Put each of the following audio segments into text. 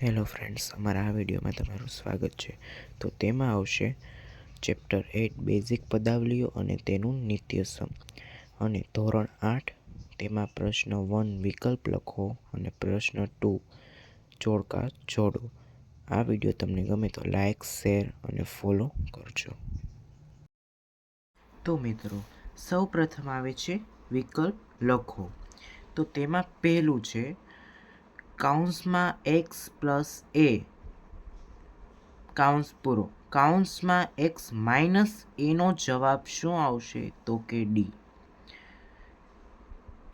Hello friends, અમારા આ વિડીયોમાં તમારું સ્વાગત છે. તો તેમાં આવશે ચેપ્ટર 8 બેઝિક પદાવલીઓ અને તેનું નિત્યસમ, અને ધોરણ 8 તેમાં પ્રશ્ન 1 વિકલ્પ લખો અને પ્રશ્ન 2 જોડકા જોડો. આ વિડીયો તમને ગમે તો લાઇક, શેર અને ફોલો કરજો. તો મિત્રો, સૌ પ્રથમ આવે છે વિકલ્પ લખો. તો તેમાં પહેલું છે કાઉન્સમાં એક્સ પ્લસ એ કાઉન્સ પૂરો કાઉન્સમાં એક્સ માઇનસ એનો જવાબ શું આવશે? તો કે ડી.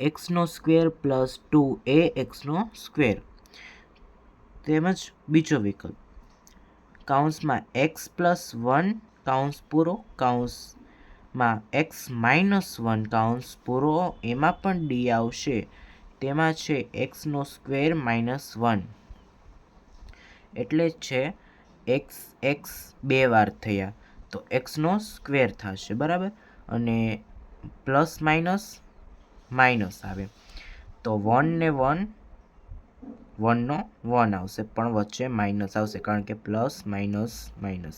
એક્સનો સ્ક્વેર પ્લસ 2a એક્સનો સ્ક્વેર. તેમજ બીજો વિકલ્પ કાઉન્સમાં એક્સ પ્લસ 1 કાઉન્સ પૂરો કાઉન્સમાં એક્સ માઇનસ 1 કાઉન્સ પૂરો, એમાં પણ ડી આવશે. તેમાં છે એક્સનો સ્ક્વેર માઇનસ 1, એટલે છે એક્સ એક્સ બે વાર થયા તો એક્સનો સ્ક્વેર થશે, બરાબર. અને પ્લસ માઇનસ માઇનસ આવે તો 1 ને 1 1નો 1 આવશે, પણ વચ્ચે માઇનસ આવશે કારણ કે પ્લસ માઇનસ માઇનસ.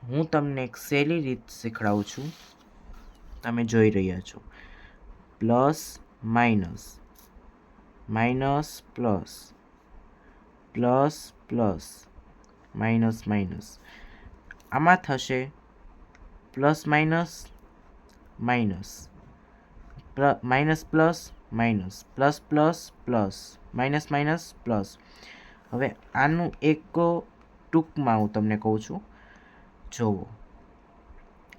હું તમને એક સહેલી રીત શીખડાવું છું, તમે જોઈ રહ્યા છો. Plus minus minus plus plus plus minus minus. આમાં થશે plus minus minus minus plus minus plus plus plus minus minus plus. હવે આનું એક ટૂંકમાં હું તમને કહું છું, જોવો.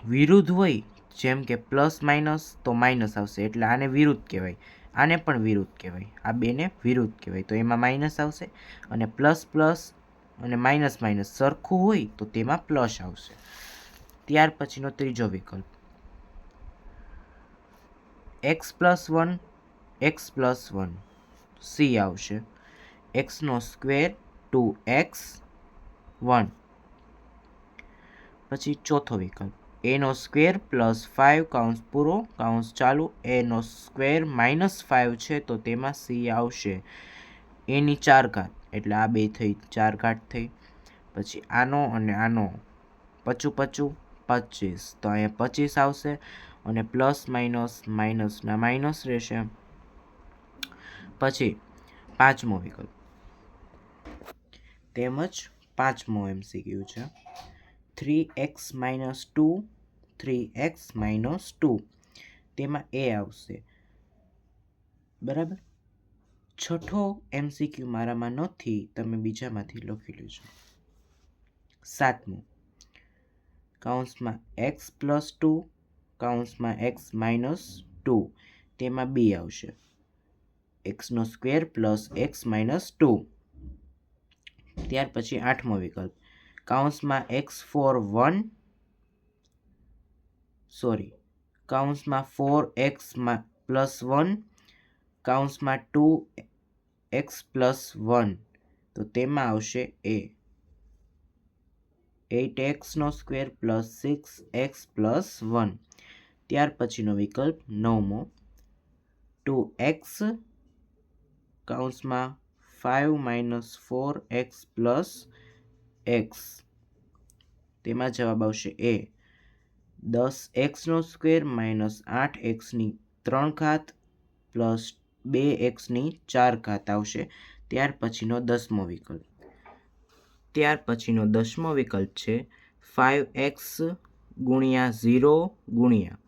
વિરુદ્ધ હોય, જેમ કે પ્લસ માઇનસ તો માઇનસ આવશે, એટલે આને વિરુદ્ધ કહેવાય. આને પણ વિરુદ્ધ કહેવાય, આ બેને વિરુદ્ધ કહેવાય, તો એમાં માઇનસ આવશે. અને પ્લસ પ્લસ અને માઇનસ માઇનસ સરખું હોય તો તેમાં પ્લસ આવશે. ત્યાર પછીનો ત્રીજો વિકલ્પ x plus 1 x plus 1 C આવશે. એક્સનો સ્ક્વેર 2x 1. પછી ચોથો વિકલ્પ એનો સ્ક્વેર પ્લસ 5 કાઉન્સ પૂરો કાઉન્સ ચાલુ એનો સ્ક્વેર માઇનસ 5 છે તો તેમાં સી આવશે. એની 4 ઘાત, એટલે આ બે થઈ 4 ઘાત થઈ. પછી આનો અને આનો પચું 25, તો અહીંયા 25 આવશે. અને પ્લસ માઇનસ માઇનસના માઇનસ રહેશે. પછી પાંચમો વિકલ્પ તેમજ પાંચમો MCQ છે 3x માઇનસ 2 3x માઇનસ 2, તેમાં એ આવશે, બરાબર. છઠ્ઠો MCQ મારામાં નથી, તમે બીજામાંથી લખી લેજો. સાતમો કાઉન્સમાં એક્સ પ્લસ 2 કાઉન્સમાં એક્સ માઇનસ 2, તેમાં બી આવશે. એક્સનો સ્ક્વેર પ્લસ એક્સ માઇનસ 2. ત્યાર પછી આઠમો વિકલ્પ કાઉન્સમાં એક્સ ફોર 1 કાઉન્સમાં 4x પ્લસ 1 કાઉન્સમાં 2x પ્લસ 1, તો તેમાં આવશે એ. 8xનો સ્ક્વેર પ્લસ 6x પ્લસ 1. ત્યાર પછીનો વિકલ્પ નવમો 2x કાઉન્સમાં 5 minus 4x plus x, તેમાં જવાબ આવશે એ. 10xનો સ્ક્વેર માઇનસ 8xની 3 ઘાત પ્લસ 2xની 4 ઘાત આવશે. ત્યાર પછીનો દસમો વિકલ્પ છે 5x ગુણ્યા 0 ગુણ્યા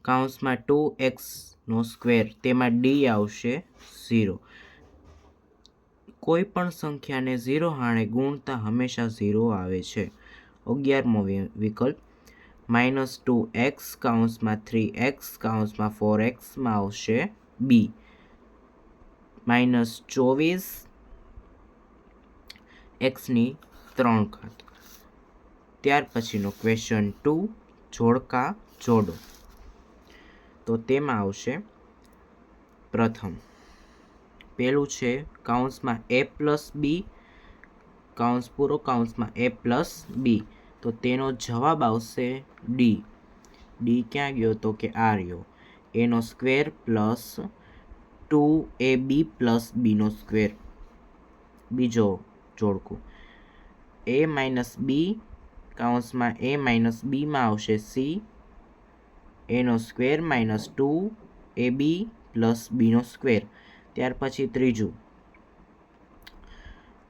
કાઉન્સમાં 2xનો સ્ક્વેર, તેમાં ડી આવશે 0. કોઈ પણ સંખ્યાને 0 હાણે ગુણતા હંમેશા 0 આવે છે. 11મો વિકલ્પ માઇનસ 2x કાઉન્સમાં 3x કાઉન્સમાં 4xમાં આવશે બી. માઇનસ 24xની 3 ઘાત. ત્યાર પછીનો ક્વેશ્ચન 2 જોડકા જોડો. તો તેમાં આવશે પ્રથમ પેલું છે કાઉન્સમાં a પ્લસ બી કાઉન્સ પૂરો કાઉન્સમાં a પ્લસ બી, તો તેનો જવાબ આવશે ડી. ડી ક્યાં ગયો? તો કે આ રહ્યો. એનો સ્ક્વેર પ્લસ 2ab પ્લસ બીનો સ્ક્વેર. બીજો જોડકું a માઇનસ બી કૌંસમાં a માઇનસ બીમાં આવશે સી એનો સ્ક્વેર માઇનસ 2ab પ્લસ બીનો સ્ક્વેર. ત્યાર પછી ત્રીજું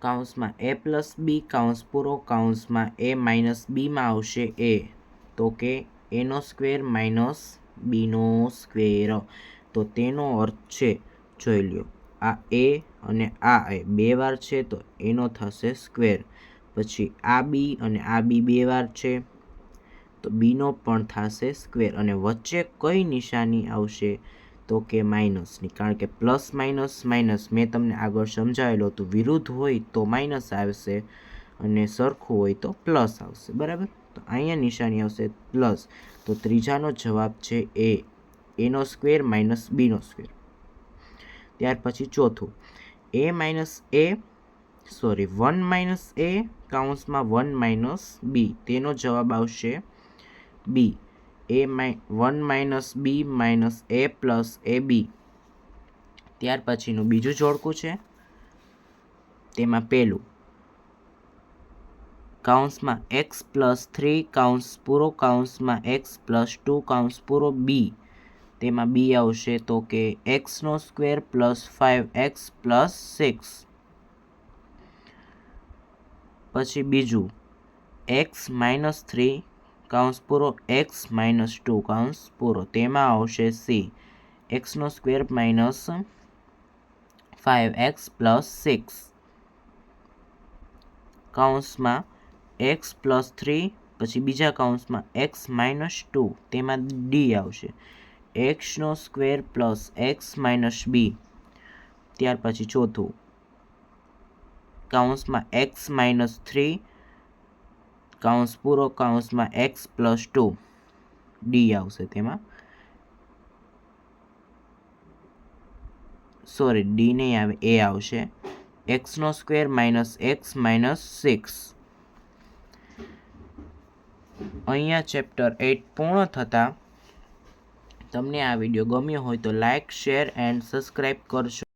કૌંસમાં a પ્લસ બી કૌંસ પૂરો કૌંસમાં a માઇનસ બીમાં આવશે a તો કે એનો સ્ક્વેર માઇનસ બીનો સ્ક્વેર. તો તેનો અર્થ છે જોઈ લ્યો આ એ અને આ એ બે વાર છે તો એનો થશે સ્ક્વેર. પછી આ બી અને આ બી બે વાર છે તો બીનો પણ થશે સ્ક્વેર. અને વચ્ચે કઈ નિશાની આવશે તો કે માઇનસની, કારણ કે પ્લસ માઇનસ માઇનસ મેં તમને આગળ સમજાવેલું હતું. વિરુદ્ધ હોય તો માઇનસ આવશે અને સરખું હોય તો પ્લસ આવશે. બરાબર, તો અહીંયા નિશાની આવશે પ્લસ. તો ત્રીજાનો જવાબ છે એનો સ્ક્વેર માઇનસ બીનો સ્ક્વેર. ત્યાર પછી ચોથું વન માઇનસ એ કૌંસમાં 1 માઇનસ બી તેનો જવાબ આવશે બી. વન માઇનસ બી માઇનસ એ પ્લસ એ બી. ત્યાર પછીનું બીજું જોડકું છે તેમાં પહેલું કૌંસમાં એક્સ પ્લસ 3 કૌંસ પૂરો કૌંસમાં એક્સ પ્લસ 2 કૌંસ પૂરો બી તેમાં બી આવશે તો કે એક્સનો સ્ક્વેર પ્લસ 5x પ્લસ 6. પછી બીજું એક્સ માઇનસ 3 કૌંસ પૂરો એક્સ માઇનસ 2 કૌંસ પૂરો તેમાં આવશે સી એક્સનો સ્ક્વેર માઇનસ 5x પ્લસ 6 કૌંસમાં એક્સ પ્લસ 3 પછી બીજા કૌંસમાં એક્સ માઇનસ 2 તેમાં ડી આવશે એક્સનો સ્ક્વેર પ્લસ એક્સ માઇનસ બી. ત્યાર પછી ચોથું કૌંસમાં એક્સ માઇનસ 3 કૌંસ પૂરો કૌંસમાં એક્સ પ્લસ 2 ડી આવશે તેમાં ડી નહીં આવે એ આવશે એક્સનો સ્ક્વેર માઇનસ એક્સ માઇનસ 6. અહીંયા ચેપ્ટર 8 પૂર્ણ થતાં તમને આ વિડીયો ગમ્યો હોય તો લાઇક શેર એન્ડ સબસ્ક્રાઈબ કરશો.